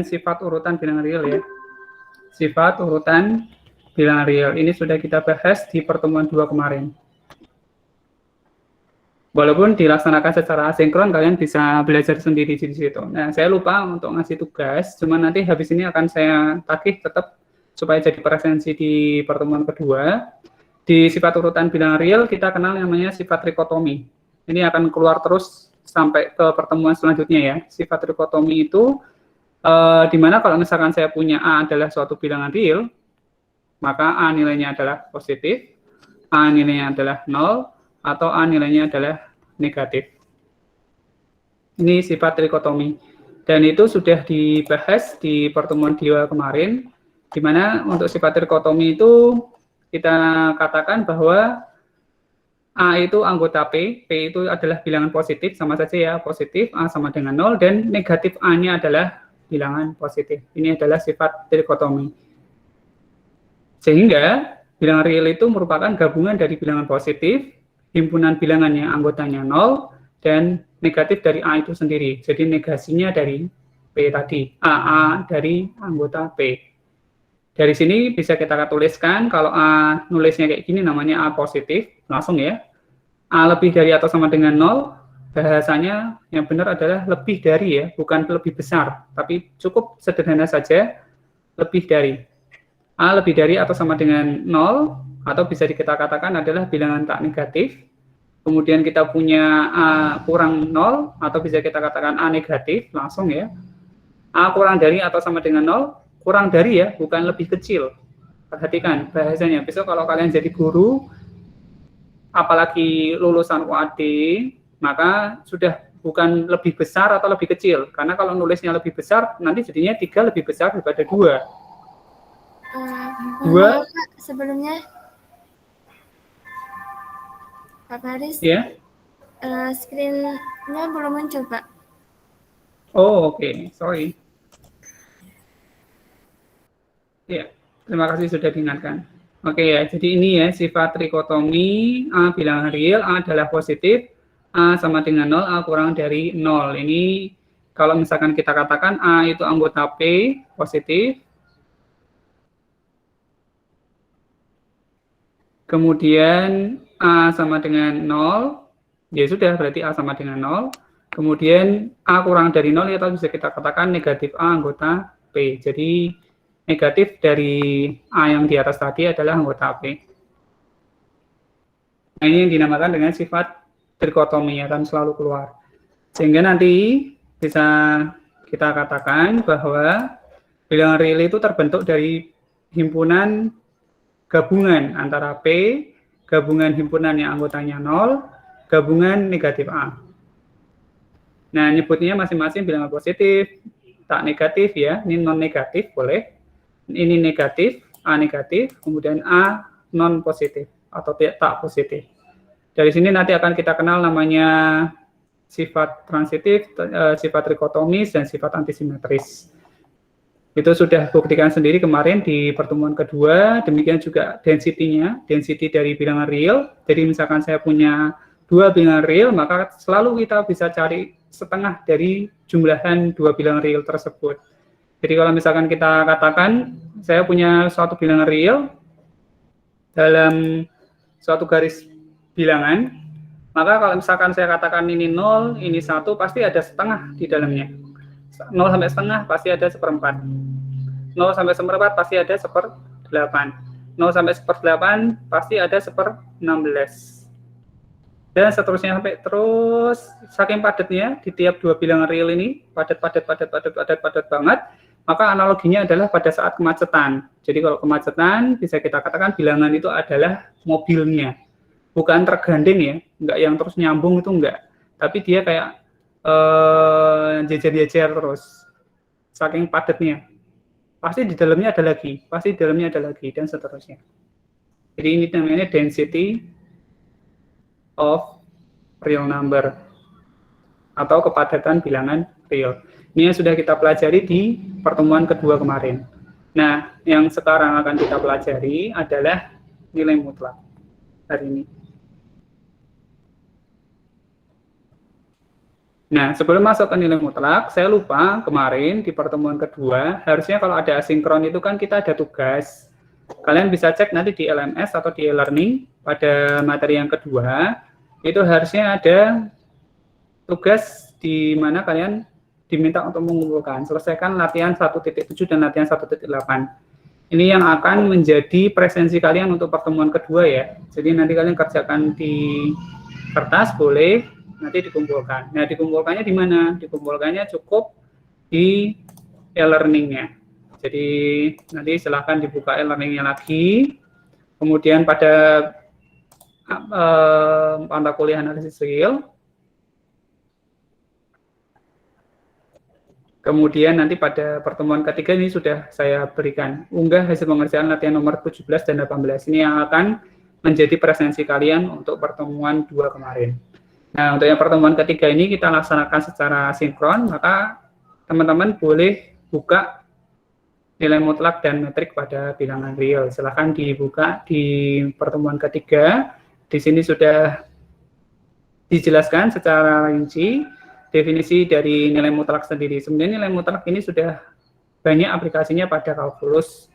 sifat urutan bilangan real ya. Sifat urutan bilangan real ini sudah kita bahas di pertemuan 2 kemarin. Walaupun dilaksanakan secara asinkron, kalian bisa belajar sendiri di situ. Nah, saya lupa untuk ngasih tugas, cuman nanti habis ini akan saya tagih tetap supaya jadi presensi di pertemuan kedua. Di sifat urutan bilangan real, kita kenal namanya sifat trikotomi. Ini akan keluar terus sampai ke pertemuan selanjutnya ya. Sifat trikotomi itu di mana kalau misalkan saya punya A adalah suatu bilangan real, maka A nilainya adalah positif, A nilainya adalah 0, atau A nilainya adalah negatif. Ini sifat trikotomi. Dan itu sudah dibahas di pertemuan 2 kemarin, di mana untuk sifat trikotomi itu kita katakan bahwa A itu anggota P itu adalah bilangan positif, sama saja ya, positif, A sama dengan 0, dan negatif A-nya adalah bilangan positif. Ini adalah sifat trikotomi. Sehingga bilangan real itu merupakan gabungan dari bilangan positif, himpunan bilangannya anggotanya 0, dan negatif dari A itu sendiri. Jadi negasinya dari P tadi, AA dari anggota P. Dari sini bisa kita tuliskan, kalau A nulisnya kayak gini namanya A positif, langsung ya. A lebih dari atau sama dengan 0, bahasanya yang benar adalah lebih dari ya, bukan lebih besar, tapi cukup sederhana saja, lebih dari. A lebih dari atau sama dengan 0, atau bisa kita katakan adalah bilangan tak negatif. Kemudian kita punya A kurang 0, atau bisa kita katakan A negatif, langsung ya. A kurang dari atau sama dengan 0, kurang dari ya, bukan lebih kecil. Perhatikan bahasanya, besok kalau kalian jadi guru, apalagi lulusan UAD, maka sudah bukan lebih besar atau lebih kecil. Karena kalau nulisnya lebih besar, nanti jadinya 3 lebih besar daripada 2. 2. Sebelumnya, Pak Faris, ya. Screen-nya belum muncul, Pak. Oh, oke. Sorry. Ya, terima kasih sudah diingatkan. Oke ya, jadi ini ya sifat trikotomi, A bilangan real, A adalah positif, A sama dengan 0, A kurang dari 0. Ini kalau misalkan kita katakan A itu anggota P, positif. Kemudian A sama dengan 0, ya sudah berarti A sama dengan 0. Kemudian A kurang dari 0, ya bisa kita katakan negatif A anggota P. Jadi negatif dari A yang di atas tadi adalah anggota P. Nah, ini yang dinamakan dengan sifat trikotomi, akan selalu keluar. Sehingga nanti bisa kita katakan bahwa bilangan real itu terbentuk dari himpunan gabungan antara P, gabungan himpunan yang anggotanya 0, gabungan negatif A. Nah, nyebutnya masing-masing bilangan positif, tak negatif ya, ini non negatif boleh. Ini negatif, A negatif, kemudian A non positif atau tak positif. Dari sini nanti akan kita kenal namanya sifat transitif, sifat trikotomis, dan sifat antisimetris. Itu sudah buktikan sendiri kemarin di pertemuan kedua, demikian juga density-nya, density dari bilangan real. Jadi misalkan saya punya 2 bilangan real, maka selalu kita bisa cari setengah dari jumlahan 2 bilangan real tersebut. Jadi kalau misalkan kita katakan saya punya suatu bilangan real dalam suatu garis bilangan, maka kalau misalkan saya katakan ini 0, ini 1, pasti ada setengah di dalamnya. 0 sampai setengah pasti ada 1/4. 0 sampai 1/4 pasti ada 1/8. 0 sampai 1/8 pasti ada 1/16. Dan seterusnya sampai terus, saking padatnya di tiap 2 bilangan real ini, padat banget, maka analoginya adalah pada saat kemacetan. Jadi kalau kemacetan bisa kita katakan bilangan itu adalah mobilnya, bukan tergandeng ya, enggak yang terus nyambung itu enggak, tapi dia kayak jejer-jejer terus, saking padatnya. Pasti di dalamnya ada lagi, dan seterusnya. Jadi ini namanya density of real number atau kepadatan bilangan real. Ini yang sudah kita pelajari di pertemuan kedua kemarin. Nah, yang sekarang akan kita pelajari adalah nilai mutlak hari ini. Nah, sebelum masuk ke nilai mutlak, saya lupa kemarin di pertemuan kedua, harusnya kalau ada asinkron itu kan kita ada tugas. Kalian bisa cek nanti di LMS atau di e-learning pada materi yang kedua, itu harusnya ada tugas di mana kalian diminta untuk mengumpulkan, selesaikan latihan 1.7 dan latihan 1.8. Ini yang akan menjadi presensi kalian untuk pertemuan kedua ya. Jadi nanti kalian kerjakan di kertas boleh, nanti dikumpulkan. Nah, dikumpulkannya di mana? Dikumpulkannya cukup di e-learning-nya. Jadi nanti silahkan dibuka e-learning-nya lagi. Kemudian pada mata kuliah analisis real. Kemudian nanti pada pertemuan ketiga ini sudah saya berikan. Unggah hasil pengerjaan latihan nomor 17 dan 18. Ini yang akan menjadi presensi kalian untuk pertemuan 2 kemarin. Nah, untuk yang pertemuan ketiga ini kita laksanakan secara sinkron, maka teman-teman boleh buka nilai mutlak dan metrik pada bilangan real. Silahkan dibuka di pertemuan ketiga. Di sini sudah dijelaskan secara rinci definisi dari nilai mutlak sendiri. Sebenarnya nilai mutlak ini sudah banyak aplikasinya pada kalkulus.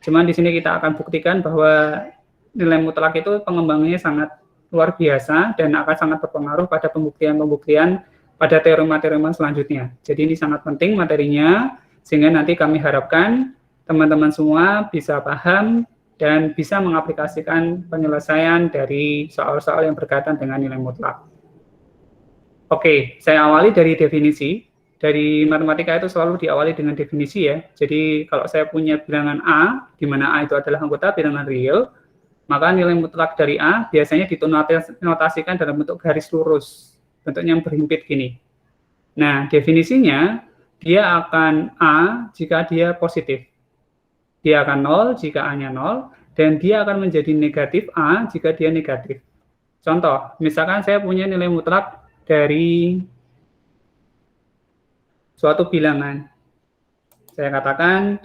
Cuman di sini kita akan buktikan bahwa nilai mutlak itu pengembangannya sangat luar biasa dan akan sangat berpengaruh pada pembuktian-pembuktian pada teorema-teorema selanjutnya. Jadi ini sangat penting materinya, sehingga nanti kami harapkan teman-teman semua bisa paham dan bisa mengaplikasikan penyelesaian dari soal-soal yang berkaitan dengan nilai mutlak. Oke, saya awali dari definisi. Dari matematika itu selalu diawali dengan definisi ya. Jadi kalau saya punya bilangan A, di mana A itu adalah anggota bilangan real, maka nilai mutlak dari A biasanya dinotasikan dalam bentuk garis lurus, bentuknya yang berhimpit gini. Nah, definisinya, dia akan A jika dia positif. Dia akan 0 jika A-nya 0, dan dia akan menjadi negatif A jika dia negatif. Contoh, misalkan saya punya nilai mutlak dari suatu bilangan. Saya katakan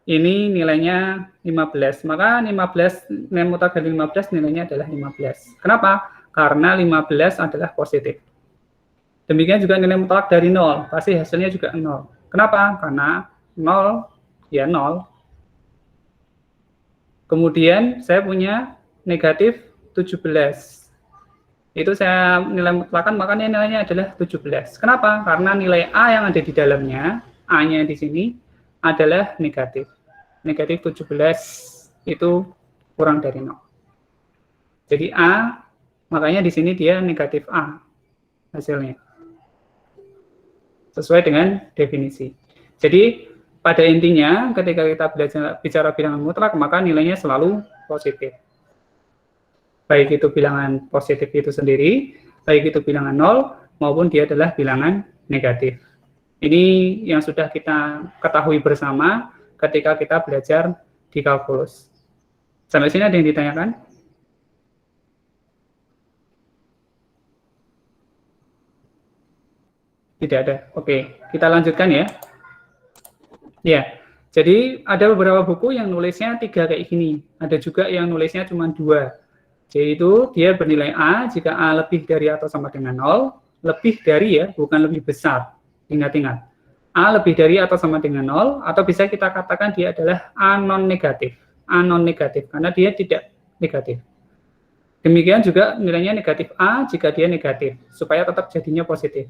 ini nilainya 15. Maka 15 nilai mutlak dari 15 nilainya adalah 15. Kenapa? Karena 15 adalah positif. Demikian juga nilai mutlak dari 0, pasti hasilnya juga 0. Kenapa? Karena 0 ya 0. Kemudian saya punya negatif 17. Itu saya nilai mutlakan, makanya nilainya adalah 17. Kenapa? Karena nilai A yang ada di dalamnya, A-nya di sini, adalah negatif. Negatif 17 itu kurang dari 0. Jadi A, makanya di sini dia negatif A hasilnya. Sesuai dengan definisi. Jadi pada intinya ketika kita bicara bilangan mutlak, maka nilainya selalu positif. Baik itu bilangan positif itu sendiri, baik itu bilangan 0, maupun dia adalah bilangan negatif. Ini yang sudah kita ketahui bersama ketika kita belajar di kalkulus. Sampai sini ada yang ditanyakan? Tidak ada. Oke, kita lanjutkan ya. Ya, jadi ada beberapa buku yang nulisnya 3 kayak gini. Ada juga yang nulisnya cuma 2. Yaitu dia bernilai A jika A lebih dari atau sama dengan 0, lebih dari ya, bukan lebih besar. Ingat-ingat. A lebih dari atau sama dengan 0, atau bisa kita katakan dia adalah A non-negatif. A non-negatif, karena dia tidak negatif. Demikian juga nilainya negatif A jika dia negatif, supaya tetap jadinya positif.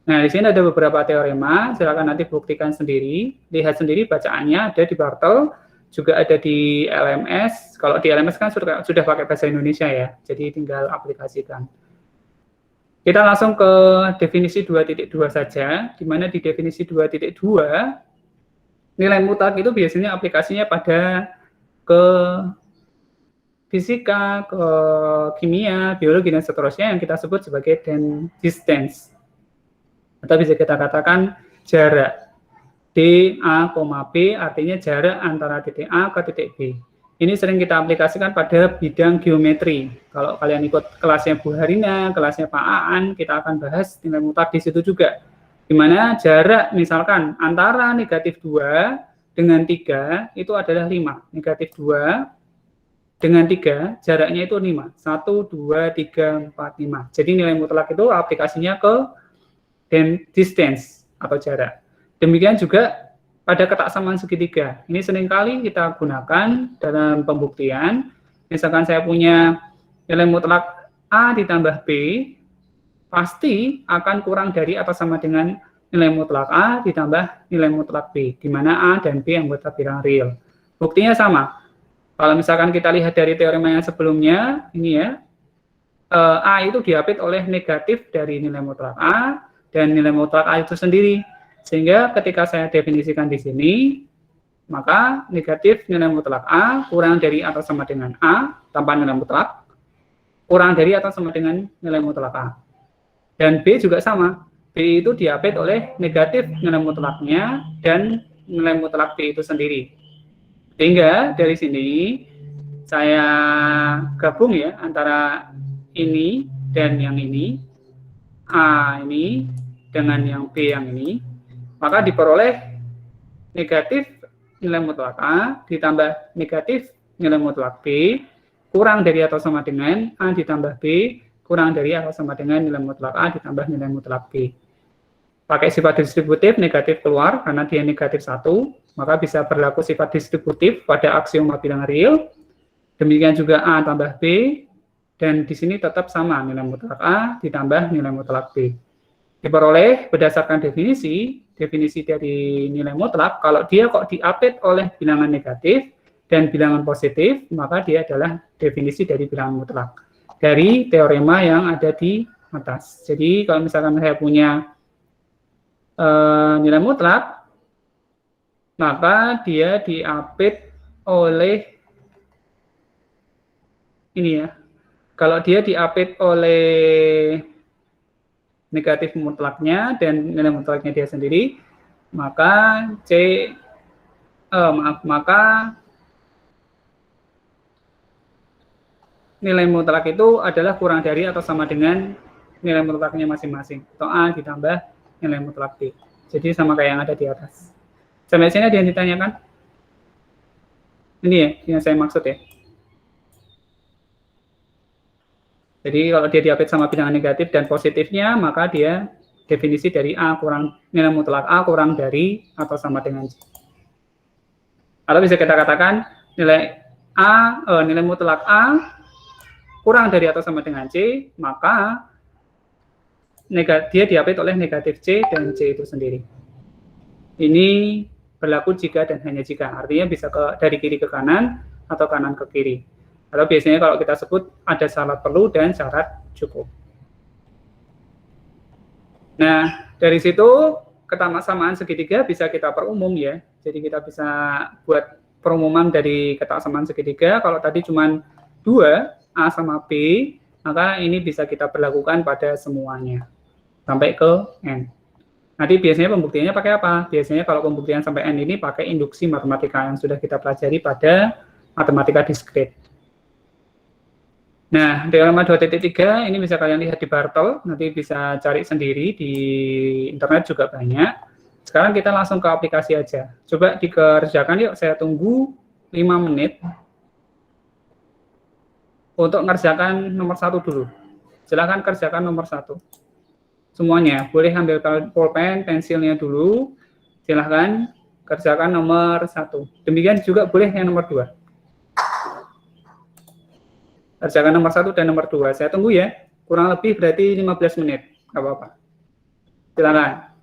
Nah, di sini ada beberapa teorema, silakan nanti buktikan sendiri, lihat sendiri bacaannya, ada di Bartel, juga ada di LMS. Kalau di LMS kan sudah pakai bahasa Indonesia ya, jadi tinggal aplikasikan. Kita langsung ke definisi 2.2 saja, di mana di definisi 2.2, nilai mutlak itu biasanya aplikasinya pada ke fisika, ke kimia, biologi, dan seterusnya yang kita sebut sebagai distance. Atau bisa kita katakan jarak. D, A, B artinya jarak antara titik A ke titik B. Ini sering kita aplikasikan pada bidang geometri. Kalau kalian ikut kelasnya Bu Harina, kelasnya Pak Aan, kita akan bahas nilai mutlak di situ juga. Di mana jarak misalkan antara negatif 2 dengan 3 itu adalah 5. Negatif 2 dengan 3, jaraknya itu 5. 1, 2, 3, 4, 5. Jadi nilai mutlak itu aplikasinya ke distance atau jarak. Demikian juga pada ketaksamaan segitiga. Ini seringkali kita gunakan dalam pembuktian. Misalkan saya punya nilai mutlak A ditambah B, pasti akan kurang dari atau sama dengan nilai mutlak A ditambah nilai mutlak B, di mana A dan B anggota bilang real. Buktinya sama. Kalau misalkan kita lihat dari teorema yang sebelumnya, ini ya, A itu diapit oleh negatif dari nilai mutlak A dan nilai mutlak A itu sendiri. Sehingga ketika saya definisikan di sini, maka negatif nilai mutlak A kurang dari atau sama dengan A tanpa nilai mutlak, kurang dari atau sama dengan nilai mutlak A. Dan B juga sama. B itu diapit oleh negatif nilai mutlaknya dan nilai mutlak B itu sendiri. Sehingga dari sini saya gabung ya antara ini dan yang ini, A ini dengan yang B yang ini, maka diperoleh negatif nilai mutlak A ditambah negatif nilai mutlak B kurang dari atau sama dengan A ditambah B kurang dari atau sama dengan nilai mutlak A ditambah nilai mutlak B. Pakai sifat distributif, negatif keluar karena dia negatif 1, maka bisa berlaku sifat distributif pada aksioma bilangan real. Demikian juga A tambah B, dan di sini tetap sama nilai mutlak A ditambah nilai mutlak B. Diperoleh berdasarkan definisi dari nilai mutlak, kalau dia kok diapit oleh bilangan negatif dan bilangan positif, maka dia adalah definisi dari bilangan mutlak. Dari teorema yang ada di atas. Jadi kalau misalkan saya punya nilai mutlak, maka dia diapit oleh ini ya. Kalau dia diapit oleh negatif mutlaknya dan nilai mutlaknya dia sendiri, maka maka nilai mutlak itu adalah kurang dari atau sama dengan nilai mutlaknya masing-masing, atau A ditambah nilai mutlak B. Jadi sama kayak yang ada di atas. Sampai sini ada yang ditanyakan? Ini ya, yang saya maksud ya. Jadi kalau dia diapit sama bilangan negatif dan positifnya, maka dia definisi dari A kurang, nilai mutlak A kurang dari atau sama dengan C. Atau bisa kita katakan nilai nilai mutlak A kurang dari atau sama dengan C, maka dia diapit oleh negatif C dan C itu sendiri. Ini berlaku jika dan hanya jika, artinya bisa dari kiri ke kanan atau kanan ke kiri. Atau biasanya kalau kita sebut ada syarat perlu dan syarat cukup. Nah, dari situ ketaksamaan segitiga bisa kita perumum ya. Jadi kita bisa buat perumuman dari ketaksamaan segitiga. Kalau tadi cuma 2, A sama B, maka ini bisa kita berlakukan pada semuanya sampai ke N. Nanti biasanya pembuktiannya pakai apa? Biasanya kalau pembuktian sampai N ini pakai induksi matematika yang sudah kita pelajari pada matematika diskrit. Nah, teorema 2.3 ini bisa kalian lihat di Bartel, nanti bisa cari sendiri di internet juga banyak. Sekarang kita langsung ke aplikasi aja. Coba dikerjakan yuk, saya tunggu 5 menit untuk ngerjakan nomor 1 dulu. Silahkan kerjakan nomor 1. Semuanya, boleh ambil pulpen, pensilnya dulu. Silahkan kerjakan nomor 1. Demikian juga boleh yang nomor 2. Kerjakan nomor 1 dan nomor 2. Saya tunggu ya. Kurang lebih berarti 15 menit. Nggak apa-apa. Silakan.